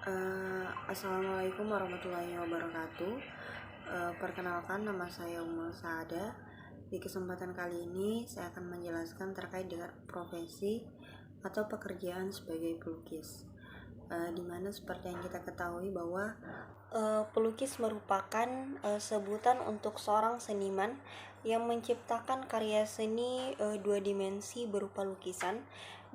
Assalamualaikum warahmatullahi wabarakatuh. Perkenalkan, nama saya Umul Saada. Di kesempatan kali ini saya akan menjelaskan terkait dengan profesi atau pekerjaan sebagai pelukis. Dimana seperti yang kita ketahui bahwa pelukis merupakan sebutan untuk seorang seniman yang menciptakan karya seni dua dimensi berupa lukisan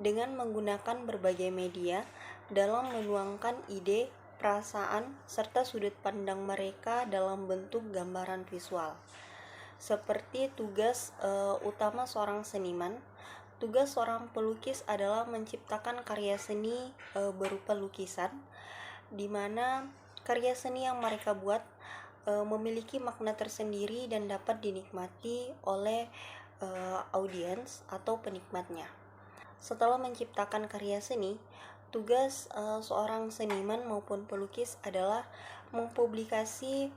dengan menggunakan berbagai media dalam menuangkan ide, perasaan, serta sudut pandang mereka dalam bentuk gambaran visual. Seperti tugas utama seorang seniman, tugas seorang pelukis adalah menciptakan karya seni berupa lukisan, di mana karya seni yang mereka buat memiliki makna tersendiri dan dapat dinikmati oleh audiens atau penikmatnya. Setelah menciptakan karya seni, tugas seorang seniman maupun pelukis adalah mempublikasi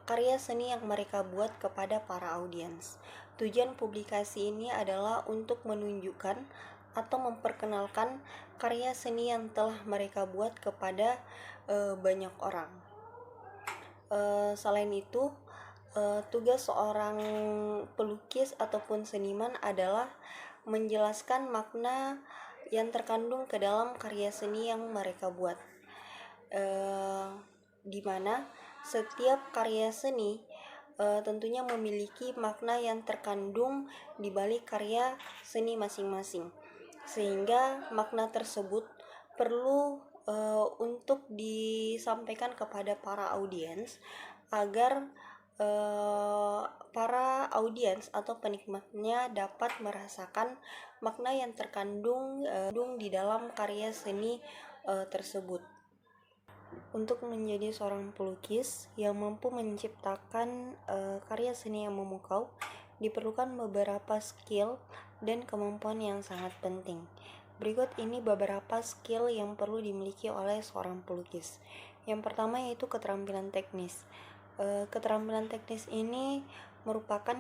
karya seni yang mereka buat kepada para audiens. Tujuan publikasi ini adalah untuk menunjukkan atau memperkenalkan karya seni yang telah mereka buat kepada banyak orang. Selain itu, tugas seorang pelukis ataupun seniman adalah menjelaskan makna yang terkandung ke dalam karya seni yang mereka buat, di mana setiap karya seni tentunya memiliki makna yang terkandung di balik karya seni masing-masing, sehingga makna tersebut perlu untuk disampaikan kepada para audiens agar para audiens atau penikmatnya dapat merasakan makna yang terkandung di dalam karya seni tersebut. Untuk menjadi seorang pelukis yang mampu menciptakan karya seni yang memukau, diperlukan beberapa skill dan kemampuan yang sangat penting. Berikut ini beberapa skill yang perlu dimiliki oleh seorang pelukis. Yang pertama yaitu keterampilan teknis. Keterampilan teknis ini merupakan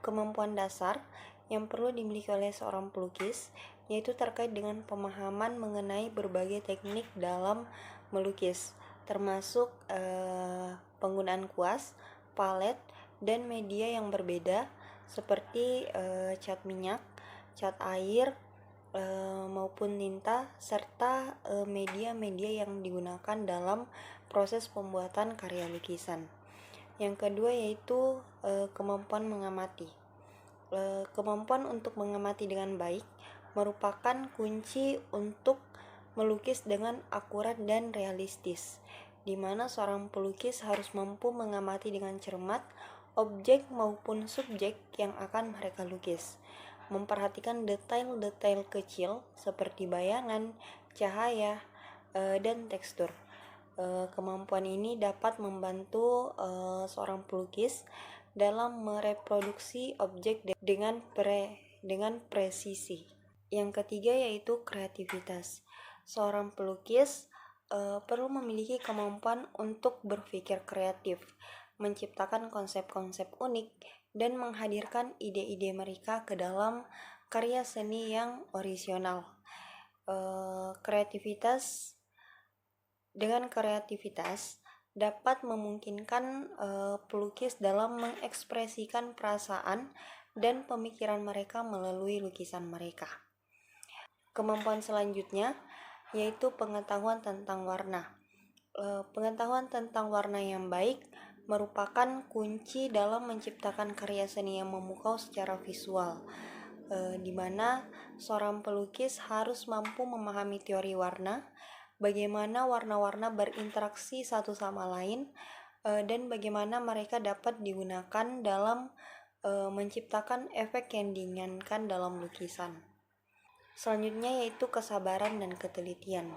kemampuan dasar yang perlu dimiliki oleh seorang pelukis, yaitu terkait dengan pemahaman mengenai berbagai teknik dalam melukis, termasuk penggunaan kuas, palet, dan media yang berbeda seperti cat minyak, cat air, maupun tinta, serta media-media yang digunakan dalam proses pembuatan karya lukisan. Yang kedua yaitu kemampuan mengamati. Kemampuan untuk mengamati dengan baik merupakan kunci untuk melukis dengan akurat dan realistis, di mana seorang pelukis harus mampu mengamati dengan cermat objek maupun subjek yang akan mereka lukis, memperhatikan detail-detail kecil seperti bayangan, cahaya, dan tekstur. Kemampuan ini dapat membantu seorang pelukis dalam mereproduksi objek dengan presisi. Yang ketiga yaitu kreativitas. Seorang pelukis perlu memiliki kemampuan untuk berpikir kreatif, menciptakan konsep-konsep unik, dan menghadirkan ide-ide mereka ke dalam karya seni yang orisinal. Dengan kreativitas dapat memungkinkan pelukis dalam mengekspresikan perasaan dan pemikiran mereka melalui lukisan mereka. Kemampuan selanjutnya yaitu pengetahuan tentang warna. Pengetahuan tentang warna yang baik merupakan kunci dalam menciptakan karya seni yang memukau secara visual, di mana seorang pelukis harus mampu memahami teori warna, bagaimana warna-warna berinteraksi satu sama lain, dan bagaimana mereka dapat digunakan dalam menciptakan efek yang diinginkan dalam lukisan. Selanjutnya yaitu kesabaran dan ketelitian.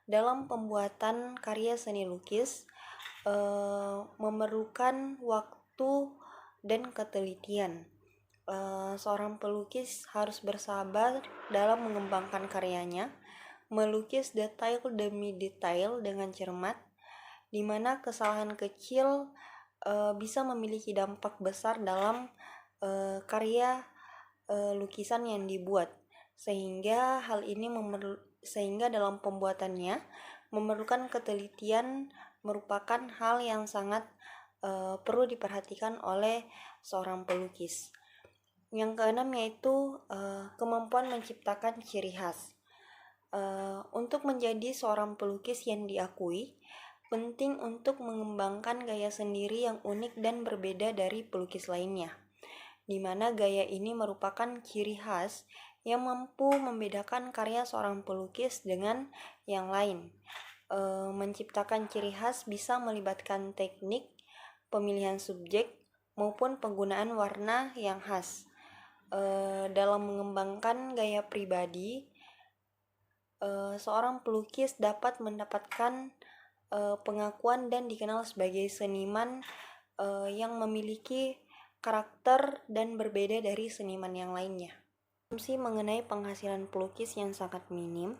Dalam pembuatan karya seni lukis memerlukan waktu dan ketelitian. Seorang pelukis harus bersabar dalam mengembangkan karyanya, melukis detail demi detail dengan cermat, di mana kesalahan kecil bisa memiliki dampak besar dalam karya lukisan yang dibuat, sehingga sehingga dalam pembuatannya memerlukan ketelitian merupakan hal yang sangat perlu diperhatikan oleh seorang pelukis. Yang keenam yaitu kemampuan menciptakan ciri khas. Untuk menjadi seorang pelukis yang diakui, penting untuk mengembangkan gaya sendiri yang unik dan berbeda dari pelukis lainnya, di mana gaya ini merupakan ciri khas yang mampu membedakan karya seorang pelukis dengan yang lain. Menciptakan ciri khas bisa melibatkan teknik, pemilihan subjek, maupun penggunaan warna yang khas. Dalam mengembangkan gaya pribadi, seorang pelukis dapat mendapatkan pengakuan dan dikenal sebagai seniman yang memiliki karakter dan berbeda dari seniman yang lainnya. Asumsi mengenai penghasilan pelukis yang sangat minim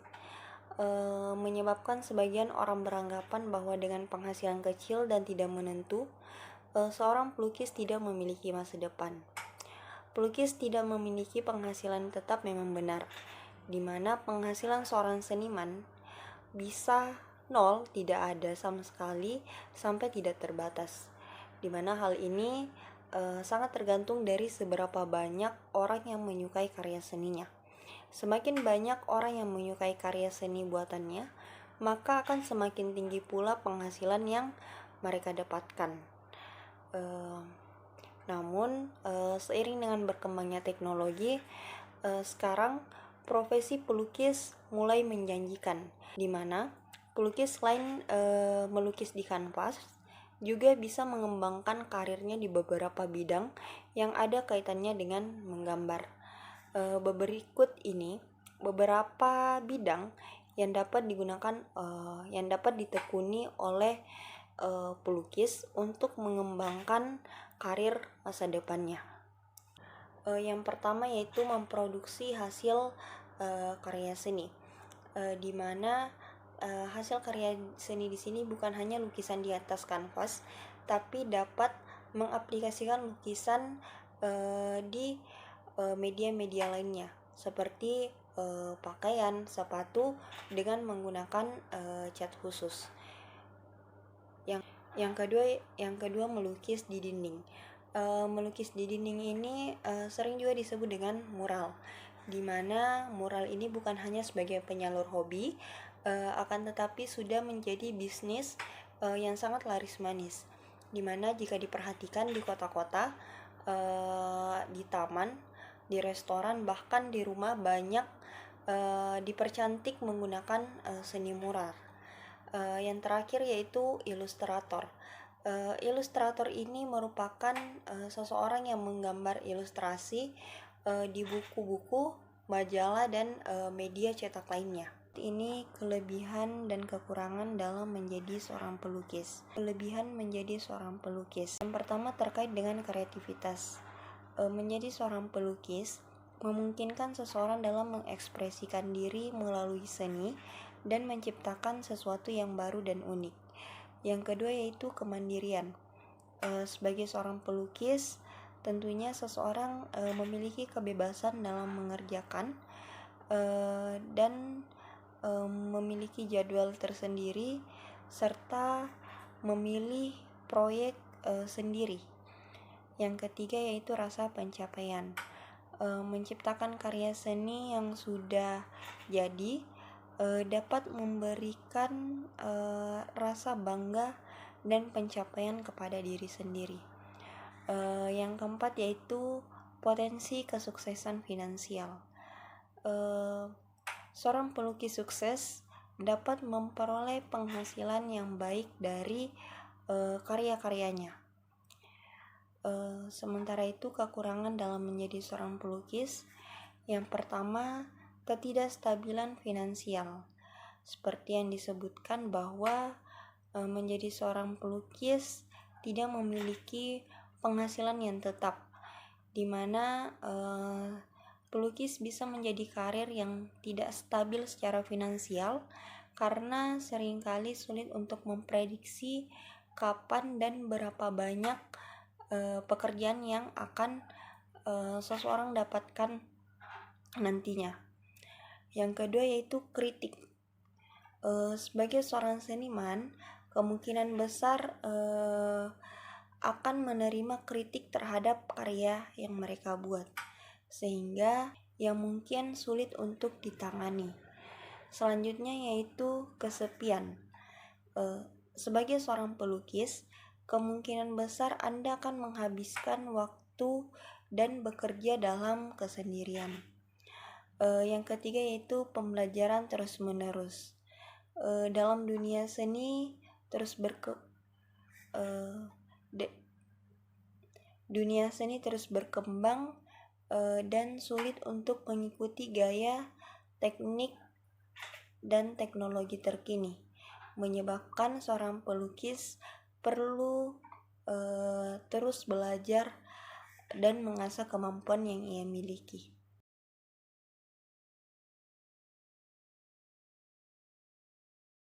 menyebabkan sebagian orang beranggapan bahwa dengan penghasilan kecil dan tidak menentu, seorang pelukis tidak memiliki masa depan. Pelukis tidak memiliki penghasilan tetap memang benar, di mana penghasilan seorang seniman bisa nol, tidak ada sama sekali, sampai tidak terbatas, di mana hal ini sangat tergantung dari seberapa banyak orang yang menyukai karya seninya. Semakin banyak orang yang menyukai karya seni buatannya, maka akan semakin tinggi pula penghasilan yang mereka dapatkan. Namun seiring dengan berkembangnya teknologi, sekarang profesi pelukis mulai menjanjikan, di mana pelukis selain melukis di kanvas juga bisa mengembangkan karirnya di beberapa bidang yang ada kaitannya dengan menggambar. Berikut ini beberapa bidang yang dapat digunakan, yang dapat ditekuni oleh pelukis untuk mengembangkan karir masa depannya. Yang pertama yaitu memproduksi hasil karya seni, di mana hasil karya seni di sini bukan hanya lukisan di atas kanvas, tapi dapat mengaplikasikan lukisan di media-media lainnya seperti pakaian, sepatu dengan menggunakan cat khusus. Yang kedua melukis di dinding. Melukis di dinding ini sering juga disebut dengan mural, di mana mural ini bukan hanya sebagai penyalur hobi, akan tetapi sudah menjadi bisnis yang sangat laris manis, di mana jika diperhatikan di kota-kota, di taman, di restoran, bahkan di rumah banyak dipercantik menggunakan seni mural. Yang terakhir yaitu ilustrator. Ilustrator ini merupakan seseorang yang menggambar ilustrasi di buku-buku, majalah, dan media cetak lainnya. Ini kelebihan dan kekurangan dalam menjadi seorang pelukis. Kelebihan menjadi seorang pelukis. Yang pertama terkait dengan kreativitas. Menjadi seorang pelukis memungkinkan seseorang dalam mengekspresikan diri melalui seni dan menciptakan sesuatu yang baru dan unik. Yang kedua yaitu kemandirian. Sebagai seorang pelukis, tentunya seseorang memiliki kebebasan dalam mengerjakan dan memiliki jadwal tersendiri serta memilih proyek sendiri. Yang ketiga yaitu rasa pencapaian. Menciptakan karya seni yang sudah jadi dapat memberikan rasa bangga dan pencapaian kepada diri sendiri. Yang keempat yaitu potensi kesuksesan finansial. Seorang pelukis sukses dapat memperoleh penghasilan yang baik dari karya-karyanya. Sementara itu kekurangan dalam menjadi seorang pelukis, yang pertama ketidakstabilan finansial. Seperti yang disebutkan bahwa menjadi seorang pelukis tidak memiliki penghasilan yang tetap, di mana pelukis bisa menjadi karir yang tidak stabil secara finansial karena seringkali sulit untuk memprediksi kapan dan berapa banyak pekerjaan yang akan seseorang dapatkan nantinya. Yang kedua yaitu kritik. Sebagai seorang seniman, kemungkinan besar akan menerima kritik terhadap karya yang mereka buat, sehingga yang mungkin sulit untuk ditangani. Selanjutnya yaitu kesepian. Sebagai seorang pelukis, kemungkinan besar Anda akan menghabiskan waktu dan bekerja dalam kesendirian. Yang ketiga yaitu pembelajaran terus-menerus. Dalam dunia seni dunia seni terus berkembang dan sulit untuk mengikuti gaya, teknik, dan teknologi terkini, menyebabkan seorang pelukis perlu terus belajar dan mengasah kemampuan yang ia miliki.